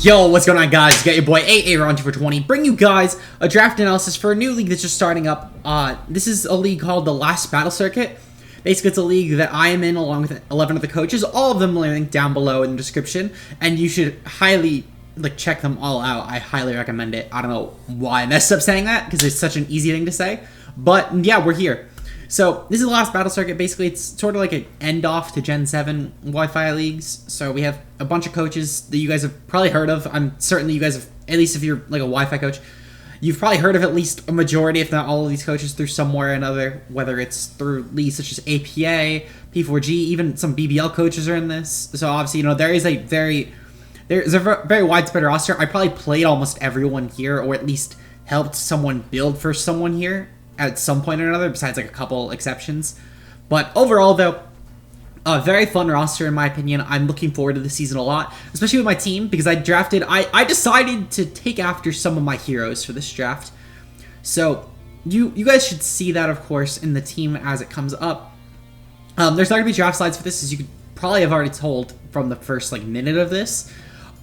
Yo, what's going on, guys? You got your boy AAron2420 bring you guys a draft analysis for a new league that's just starting up. This is a league called the Last Battle Circuit. Basically, it's a league that I am in along with 11 other coaches. All of them are linked down below in the description, and you should highly check them all out. I highly recommend it. I don't know why I messed up saying that because it's such an easy thing to say, but yeah, we're here. So this is the Last Battle Circuit. Basically, it's sort of like an end-off to Gen 7 Wi-Fi leagues. So we have a bunch of coaches that you guys have probably heard of. I'm certain that you guys have, at least if you're like a Wi-Fi coach, you've probably heard of at least a majority, if not all of these coaches through somewhere or another, whether it's through leagues such as APA, P4G, even some BBL coaches are in this. So obviously, you know, there's a very widespread roster. I probably played almost everyone here, or at least helped someone build for someone here at some point or another, besides like a couple exceptions. But overall, though, a very fun roster in my opinion. I'm looking forward to the season a lot, especially with my team, because I decided to take after some of my heroes for this draft. So you guys should see that, of course, in the team as it comes up. There's not gonna be draft slides for this, as you could probably have already told from the first minute of this.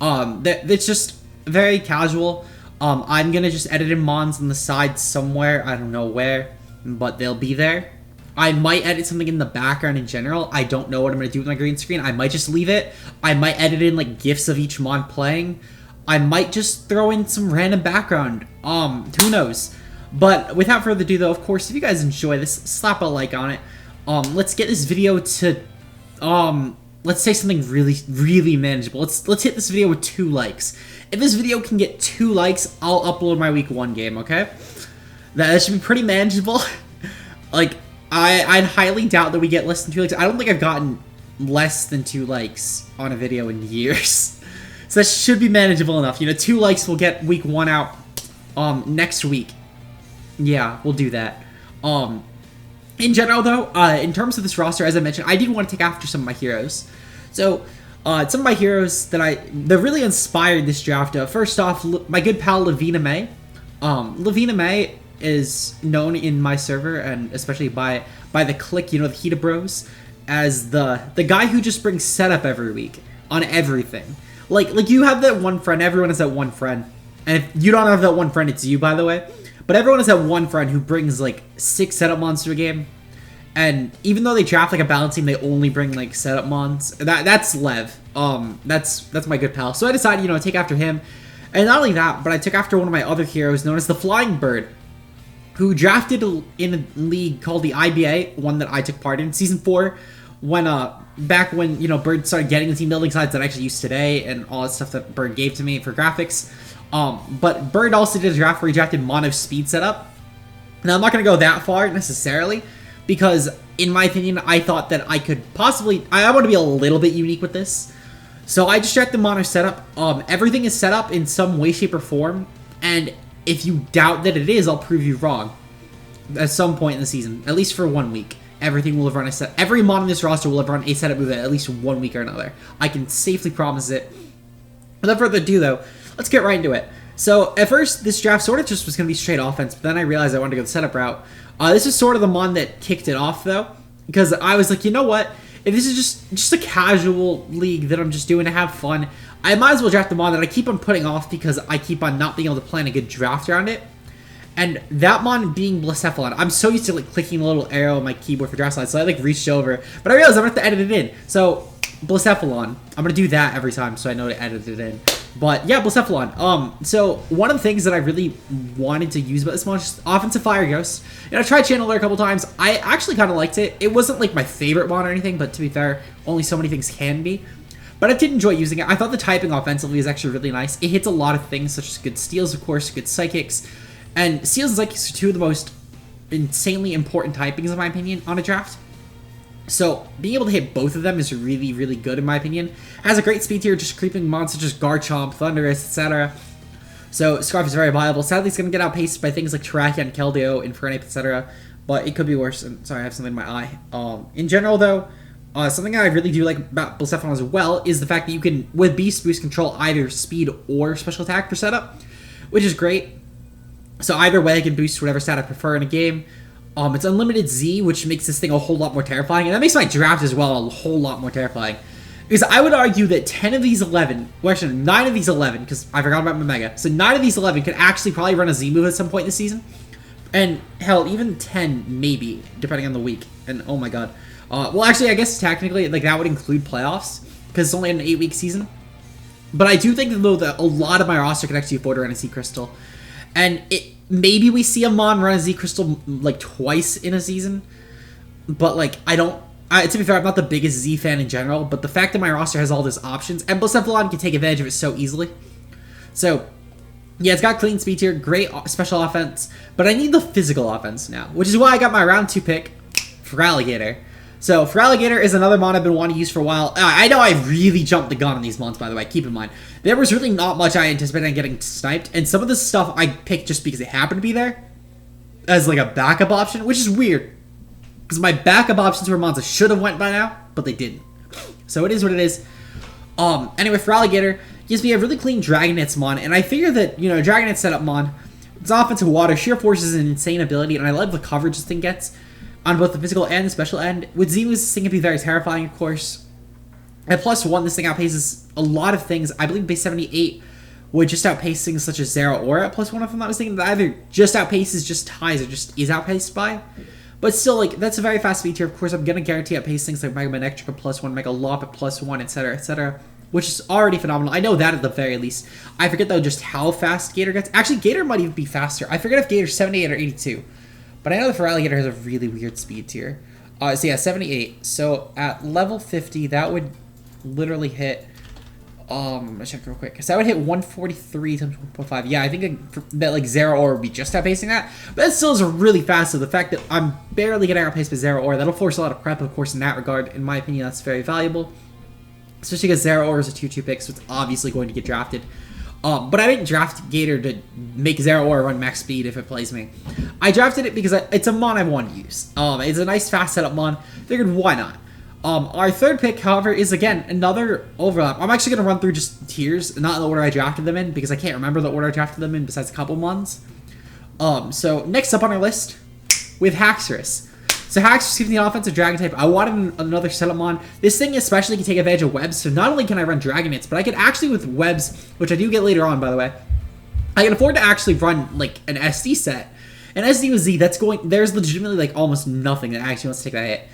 It's just very casual. I'm gonna just edit in mons on the side somewhere. I don't know where, but they'll be there. I might edit something in the background in general. I don't know what I'm gonna do with my green screen. I might just leave it. I might edit in GIFs of each mon playing. I might just throw in some random background. Who knows? But without further ado, though, of course, if you guys enjoy this, slap a like on it. Let's get this video to let's say something really manageable. Let's hit this video with 2 likes. If this video can get 2 likes, I'll upload my week 1 game, okay? That should be pretty manageable. I'd highly doubt that we get less than 2 likes. I don't think I've gotten less than 2 likes on a video in years. So that should be manageable enough. You know, 2 likes will get week 1 out next week. Yeah, we'll do that. In general, though, in terms of this roster, as I mentioned, I did want to take after some of my heroes. So, some of my heroes that really inspired this draft. First off, my good pal Lavina May. Lavina May is known in my server, and especially by the clique, you know, the Hita Bros, as the guy who just brings setup every week on everything. Like you have that one friend. Everyone has that one friend, and if you don't have that one friend, it's you, by the way. But everyone has that one friend who brings 6 setup mons to a game. And even though they draft a balance team, they only bring setup mons. That's Lev. That's my good pal. So I decided, you know, to take after him. And not only that, but I took after one of my other heroes known as the Flying Bird, who drafted in a league called the IBA, one that I took part in, Season 4, back when, you know, Bird started getting the team building sides that I actually use today and all that stuff that Bird gave to me for graphics. But Bird also did a draft where he drafted mono speed setup. Now, I'm not going to go that far necessarily, because in my opinion, I thought that I could possibly, I want to be a little bit unique with this. So I just drafted mono setup. Everything is set up in some way, shape, or form. And if you doubt that it is, I'll prove you wrong. At some point in the season, at least for 1 week, everything will have run a set. Every mon in this roster will have run a setup move at least 1 week or another. I can safely promise it. Without further ado, though, let's get right into it. So, at first, this draft sort of just was going to be straight offense, but then I realized I wanted to go the setup route. This is sort of the mon that kicked it off, though, because I was like, you know what? If this is just a casual league that I'm just doing to have fun, I might as well draft the mon that I keep on putting off because I keep on not being able to plan a good draft around it. And that mon being Blacephalon. I'm so used to clicking the little arrow on my keyboard for draft slides, so I reached over, but I realized I'm going to have to edit it in. So, Blacephalon. I'm going to do that every time so I know to edit it in. But yeah, Blacephalon. So one of the things that I really wanted to use about this mon is Offensive Fire Ghost. And I tried Channeler a couple times. I actually kind of liked it. It wasn't my favorite mon or anything, but to be fair, only so many things can be. But I did enjoy using it. I thought the typing offensively is actually really nice. It hits a lot of things, such as good steals, of course, good psychics. And steals and psychics are 2 of the most insanely important typings, in my opinion, on a draft. So, being able to hit both of them is really good, in my opinion. Has a great speed tier, just creeping mons such as Garchomp, Thundurus, etc. So, Scarf is very viable. Sadly, it's going to get outpaced by things like Terrakion, Keldeo, Infernape, etc. But it could be worse. And sorry, I have something in my eye. In general, though, something I really do like about Blacephalon as well is the fact that you can, with Beast Boost, control either speed or special attack for setup, which is great. So, either way, I can boost whatever stat I prefer in a game. It's unlimited Z, which makes this thing a whole lot more terrifying, and that makes my draft as well a whole lot more terrifying. Because I would argue that 10 of these 11, well actually 9 of these 11, because I forgot about my Mega, so 9 of these 11 could actually probably run a Z move at some point in the season. And hell, even 10 maybe, depending on the week. And oh my god. Well actually I guess technically like that would include playoffs, because it's only an 8-week season. But I do think though that a lot of my roster could actually afford to run a Z Crystal. And maybe we see a Mon run a Z Crystal like twice in a season. But like, to be fair, I'm not the biggest Z fan in general, but the fact that my roster has all these options, and Blacephalon can take advantage of it so easily. So, yeah, it's got clean speed here, great special offense, but I need the physical offense now, which is why I got my round 2 pick for Alligator. So, for Alligator is another mon I've been wanting to use for a while. I know I really jumped the gun on these mons, by the way, keep in mind. There was really not much I anticipated on getting sniped, and some of this stuff I picked just because it happened to be there, as like a backup option, which is weird. Because my backup options were mons that should have went by now, but they didn't. So it is what it is. Anyway, for Alligator, gives me a really clean Dragonets mon, and I figure that, you know, Dragonet setup mon, it's offensive water, sheer force is an insane ability, and I love the coverage this thing gets on both the physical and the special end. With Z moves, this thing can be very terrifying, of course. At +1, this thing outpaces a lot of things. I believe base 78 would just outpace things such as Zero Aura at +1, if I'm not mistaken. That either just outpaces, just ties, or just is outpaced by. But still, like, that's a very fast speed tier. Of course, I'm going to guarantee outpace things like Mega Man Electric at +1, Mega Lop at +1, etc., etc., which is already phenomenal. I know that at the very least. I forget, though, just how fast Gator gets. Actually, Gator might even be faster. I forget if Gator's 78 or 82. But I know that Alligator has a really weird speed tier. So yeah, 78. So at level 50, that would literally hit... let's check real quick. So that would hit 143 times 1.5. Yeah, I think that like Zero Aura would be just outpacing that. But that still is really fast, so the fact that I'm barely getting outpaced by Zero Aura, that'll force a lot of prep, of course, in that regard. In my opinion, that's very valuable. Especially because Zero Aura is a 2-2 pick, so it's obviously going to get drafted. But I didn't draft Gator to make Zero Aura run max speed if it plays me. I drafted it because it's a mon I want to use. It's a nice fast setup mon. Figured why not? Our third pick, however, is again another overlap. I'm actually going to run through just tiers, not in the order I drafted them in, because I can't remember the order I drafted them in besides a couple mons. So next up on our list, with Haxorus. So Haxorus gives me an offensive dragon type. I wanted another setup mon. This thing especially can take advantage of webs, so not only can I run Dragonets, but I can actually with webs, which I do get later on, by the way, I can afford to actually run like an SD set. An SD with Z, there's legitimately like almost nothing that actually wants to take that hit.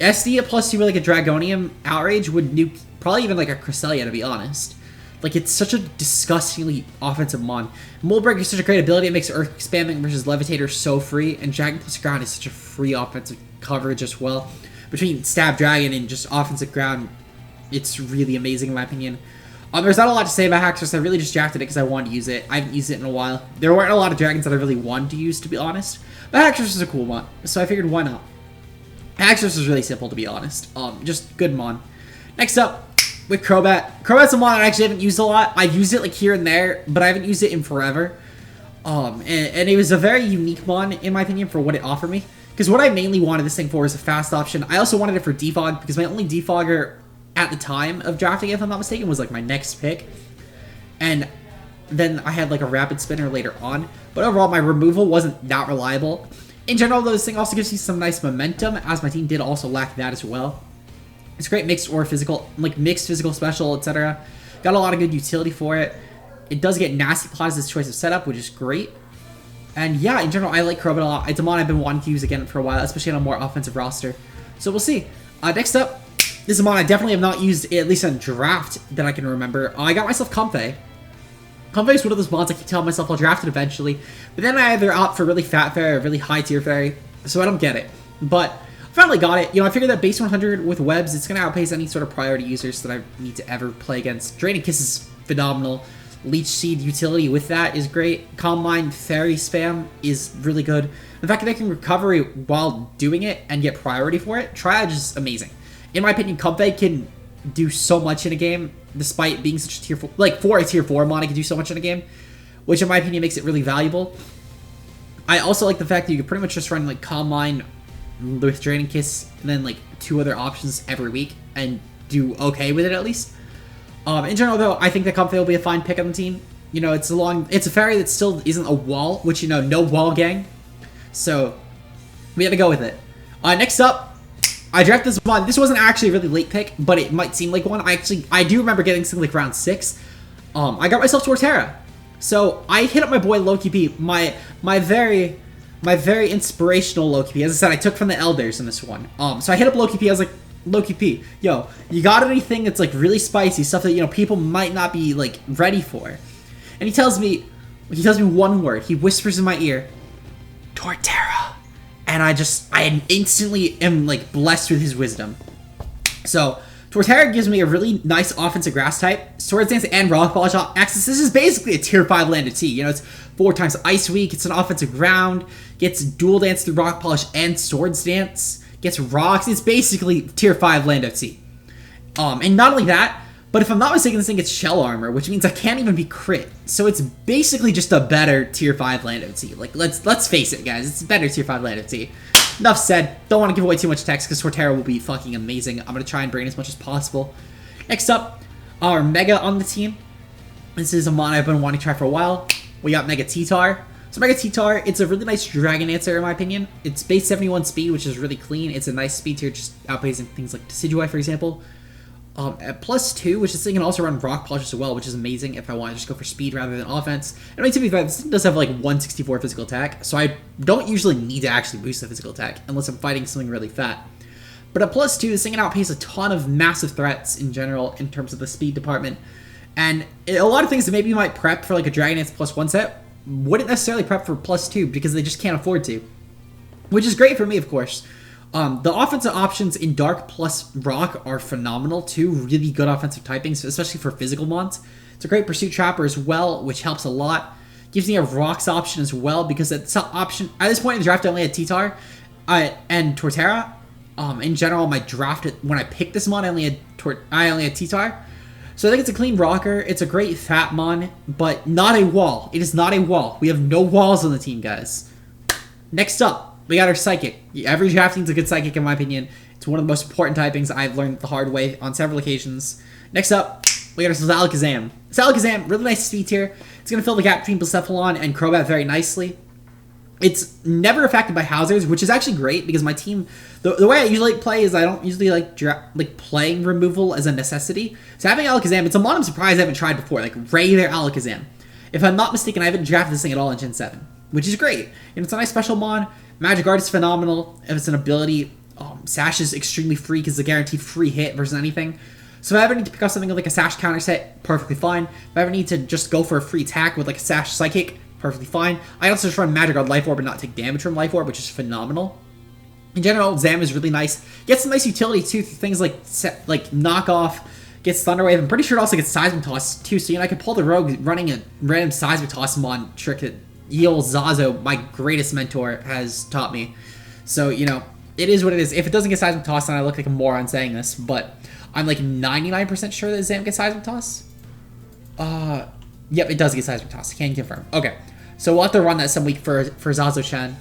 SD at +2 with like a Dragonium Outrage would nuke probably even like a Cresselia, to be honest. Like, it's such a disgustingly offensive mon. Mold Breaker is such a great ability. It makes Earth Spamming versus Levitator so free, and Dragon plus Ground is such a free offensive coverage as well. Between Stab Dragon and just offensive ground, it's really amazing in my opinion. There's not a lot to say about Haxorus. I really just drafted it because I wanted to use it. I haven't used it in a while. There weren't a lot of dragons that I really wanted to use, to be honest. But Haxorus is a cool mon, so I figured why not. Haxorus is really simple, to be honest. Just good mon. Next up, with Crobat. Crobat's a mon I actually haven't used a lot. I've used it like here and there, but I haven't used it in forever. And it was a very unique mon, in my opinion, for what it offered me. Because what I mainly wanted this thing for is a fast option. I also wanted it for defog, because my only defogger at the time of drafting it, if I'm not mistaken, was like my next pick. And then I had like a rapid spinner later on. But overall, my removal wasn't that reliable. In general, though, this thing also gives you some nice momentum, as my team did also lack that as well. It's great mixed or physical, like mixed physical special, etc. Got a lot of good utility for it. It does get nasty plot as its choice of setup, which is great. And yeah, in general, I like Crobat a lot. It's a mon I've been wanting to use again for a while, especially on a more offensive roster. So we'll see. Next up, this is a mon I definitely have not used, at least on draft, that I can remember. I got myself Comfey. Comfey is one of those mons I keep telling myself I'll draft it eventually, but then I either opt for really fat fairy or really high tier fairy, so I don't get it. But I finally got it. You know, I figured that base 100 with webs, it's going to outpace any sort of priority users that I need to ever play against. Draining Kiss is phenomenal. Leech Seed utility with that is great. Calm Mind Fairy spam is really good. The fact that I can recovery while doing it and get priority for it, Triage is amazing. In my opinion, Comfey can do so much in a game, despite being such a tier 4, like for a tier 4 mon, it can do so much in a game, which in my opinion makes it really valuable. I also like the fact that you can pretty much just run like Calm Mind with Draining Kiss and then like 2 other options every week and do okay with it at least. In general though, I think that Comfey will be a fine pick on the team. You know, it's a fairy that still isn't a wall, which, you know, no wall gang. So we had to go with it. Next up, I drafted this mod. This wasn't actually a really late pick, but it might seem like one. I do remember getting something like round 6. I got myself Torterra. So I hit up my boy Loki P, my very inspirational Loki P. As I said, I took from the elders in this one. So I hit up Loki P. I was like, Loki P, yo, you got anything that's like really spicy, stuff that, you know, people might not be like ready for? And he tells me one word. He whispers in my ear, Torterra. And I instantly am like blessed with his wisdom. So Torterra gives me a really nice offensive grass type. Swords Dance and Rock Polish access. This is basically a tier 5 landed T. You know, it's 4 times Ice Weak. It's an offensive ground. Gets Dual Dance through Rock Polish and Swords Dance. Gets rocks. It's basically tier 5 land T. And not only that, but if I'm not mistaken, this thing gets Shell Armor, which means I can't even be crit. So it's basically just a better tier 5 land T. Like, let's face it, guys. It's a better tier 5 land T. Enough said. Don't want to give away too much text because Torterra will be fucking amazing. I'm going to try and bring as much as possible. Next up, our Mega on the team. This is a mon I've been wanting to try for a while. We got Mega T-Tar. So Mega T-Tar, it's a really nice Dragon Dancer in my opinion. It's base 71 speed, which is really clean. It's a nice speed tier, just outpacing things like Decidueye, for example. At +2, which this thing can also run Rock Polish as well, which is amazing if I want to just go for speed rather than offense. And I mean, to be fair, this thing does have like 164 physical attack, so I don't usually need to actually boost the physical attack unless I'm fighting something really fat. But at +2, this thing can outpace a ton of massive threats in general in terms of the speed department. And a lot of things that maybe you might prep for like a Dragon Dance +1 set wouldn't necessarily prep for +2 because they just can't afford to. Which is great for me, of course. The offensive options in Dark plus Rock are phenomenal too. Really good offensive typings, especially for physical mons. It's a great Pursuit Trapper as well, which helps a lot. Gives me a Rocks option as well because at this point in the draft I only had T-Tar and Torterra. In general, my draft when I picked this mon I only had T-Tar. So I think it's a clean rocker. It's a great fat mon, but not a wall. It is not a wall. We have no walls on the team, guys. Next up, we got our Psychic. Every drafting's a good Psychic in my opinion. It's one of the most important typings I've learned the hard way on several occasions. Next up, we got ourselves Alakazam. Alakazam, really nice speed tier. It's going to fill the gap between Blacephalon and Crobat very nicely. It's never affected by Howzers, which is actually great because my team, the way I usually play is I don't usually like playing removal as a necessity. So having Alakazam, it's a mon I'm surprised I haven't tried before, like regular Alakazam. If I'm not mistaken, I haven't drafted this thing at all in Gen 7, which is great. And it's a nice special mon. Magic Guard is phenomenal. If it's an ability, Sash is extremely free because it's a guaranteed free hit versus anything. So if I ever need to pick up something like a Sash counter set, perfectly fine. If I ever need to just go for a free attack with like a Sash Psychic, perfectly fine. I also just run Magic Guard Life Orb and not take damage from Life Orb, which is phenomenal. In general, Zam is really nice. Gets some nice utility too through things like Knock Off, gets Thunder Wave. I'm pretty sure it also gets Seismic Toss too, so you know I can pull the Rogue running a random Seismic Toss mon trick that Yeel Zazo, my greatest mentor, has taught me. So, you know, it is what it is. If it doesn't get Seismic Toss, then I look like a moron saying this, but I'm like 99% sure that Zam gets Seismic Toss. Yep, it does get Seismic Toss. I can confirm. Okay, so we'll have to run that some week for Zazo-chan.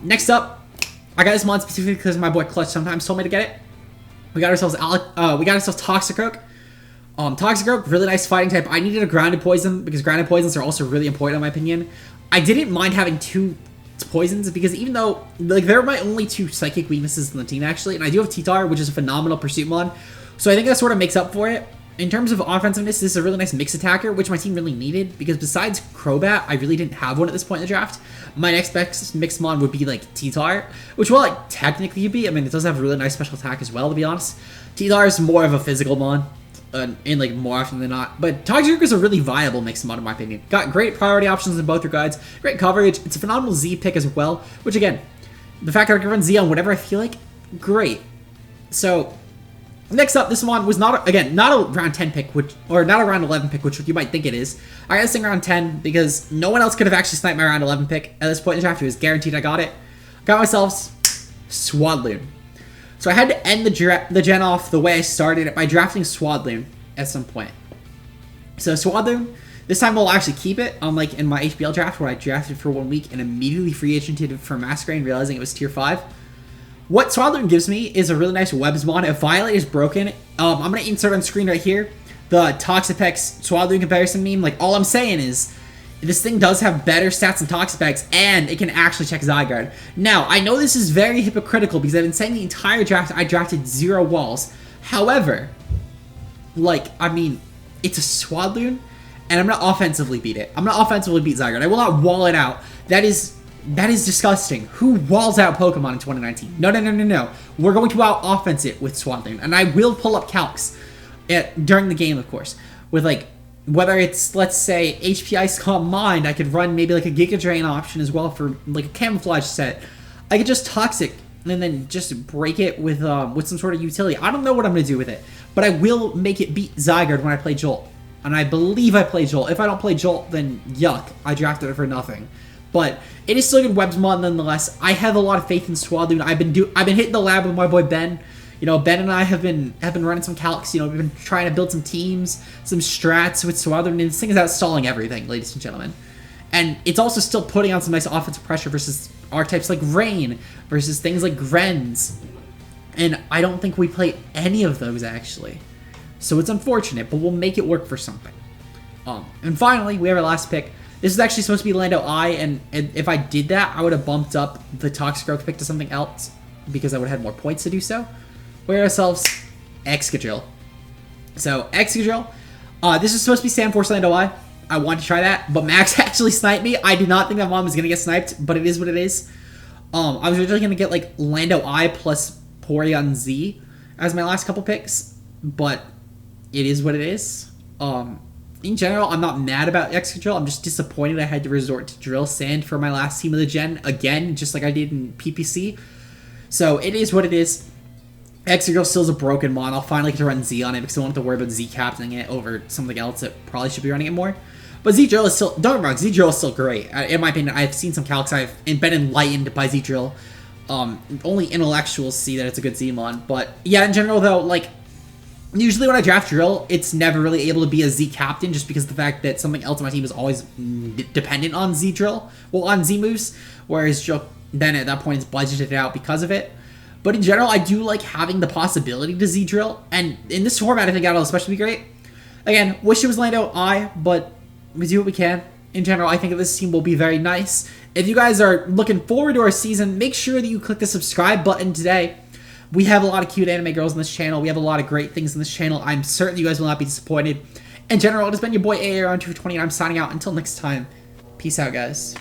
Next up, I got this mon specifically because my boy Clutch sometimes told me to get it. We got ourselves Toxicroak. Toxicroak, really nice fighting type. I needed a Grounded Poison because Grounded Poisons are also really important in my opinion. I didn't mind having 2 poisons because even though like they're my only 2 psychic weaknesses in the team actually, and I do have T-Tar, which is a phenomenal pursuit mon, so I think that sort of makes up for it. In terms of offensiveness, this is a really nice mix attacker, which my team really needed because besides Crobat, I really didn't have one at this point in the draft. My next best mix mon would be like T-Tar, which will like technically be, I mean, it does have a really nice special attack as well, to be honest. T-Tar is more of a physical mon. In like more often than not, but Toxicroak is a really viable mix mod in my opinion. Got great priority options in both regards, great coverage. It's a phenomenal Z pick as well, which again, the fact that I can run Z on whatever I feel like, great. So next up, this one was not a round 10 pick, or not a round 11 pick, which you might think it is. I got this thing round 10 because no one else could have actually sniped my round 11 pick at this point in the draft. It was guaranteed I got it. Got myself Swadloon. So I had to end the gen off the way I started it by drafting Swadloon at some point. So Swadloon, this time we'll actually keep it, unlike in my HBL draft where I drafted for 1 week and immediately free agented for Masquerain, realizing it was tier 5. What Swadloon gives me is a really nice Webs mon. If Violet is broken, I'm going to insert on screen right here the Toxapex Swadloon comparison meme. Like, all I'm saying is, This thing does have better stats than Toxic Bags, and it can actually check Zygarde. Now, I know this is very hypocritical because I've been saying the entire draft I drafted 0 walls. However, like, I mean, it's a Swadloon, and I'm gonna offensively beat it. I'm gonna offensively beat Zygarde. I will not wall it out. That is disgusting. Who walls out Pokemon in 2019? No. We're going to out-offense it with Swadloon, and I will pull up calcs during the game, of course, with, like, whether it's, let's say, HP Ice Calm Mind, I could run maybe, like, a Giga Drain option as well for, like, a Camouflage set. I could just Toxic and then just break it with some sort of utility. I don't know what I'm going to do with it, but I will make it beat Zygarde when I play Jolt. And I believe I play Jolt. If I don't play Jolt, then yuck. I drafted it for nothing. But it is still a good Webs mod nonetheless. I have a lot of faith in Swadloon. I've been hitting the lab with my boy Ben. You know, Ben and I have been running some calcs. You know, we've been trying to build some teams, some strats with Swadloon. And this thing is outstalling everything, ladies and gentlemen. And it's also still putting on some nice offensive pressure versus archetypes like Rain, versus things like Grens. And I don't think we play any of those, actually. So it's unfortunate, but we'll make it work for something. And finally, we have our last pick. This is actually supposed to be Lando I, and if I did that, I would have bumped up the Toxic Growth pick to something else, because I would have had more points to do so. We have ourselves Excadrill. So, Excadrill, this is supposed to be Sandforce Lando I. I wanted to try that, but Max actually sniped me. I did not think that mom was going to get sniped, but it is what it is. I was originally going to get, like, Lando I plus Porygon Z as my last couple picks, but it is what it is. In general, I'm not mad about Excadrill. I'm just disappointed I had to resort to Drill Sand for my last team of the gen again, just like I did in PPC. So it is what it is. Excadrill still is a broken mon. I'll finally get to run Z on it because I don't have to worry about Z captaining it over something else that probably should be running it more. But Z-Drill is still, don't get me wrong, Z-Drill is still great. In my opinion, I've seen some calcs, I've been enlightened by Z-Drill. Only intellectuals see that it's a good Z-mon. But yeah, in general though, like, usually when I draft Drill, it's never really able to be a Z captain just because of the fact that something else on my team is always dependent on Z-Drill. Well, on Z moves, whereas Drill then at that point is budgeted out because of it. But in general, I do like having the possibility to Z-Drill, and in this format, I think that'll especially be great. Again, wish it was Lando I, but we do what we can. In general, I think that this team will be very nice. If you guys are looking forward to our season, make sure that you click the subscribe button today. We have a lot of cute anime girls on this channel. We have a lot of great things on this channel. I'm certain you guys will not be disappointed. In general, it has been your boy AAron2420, and I'm signing out. Until next time, peace out, guys.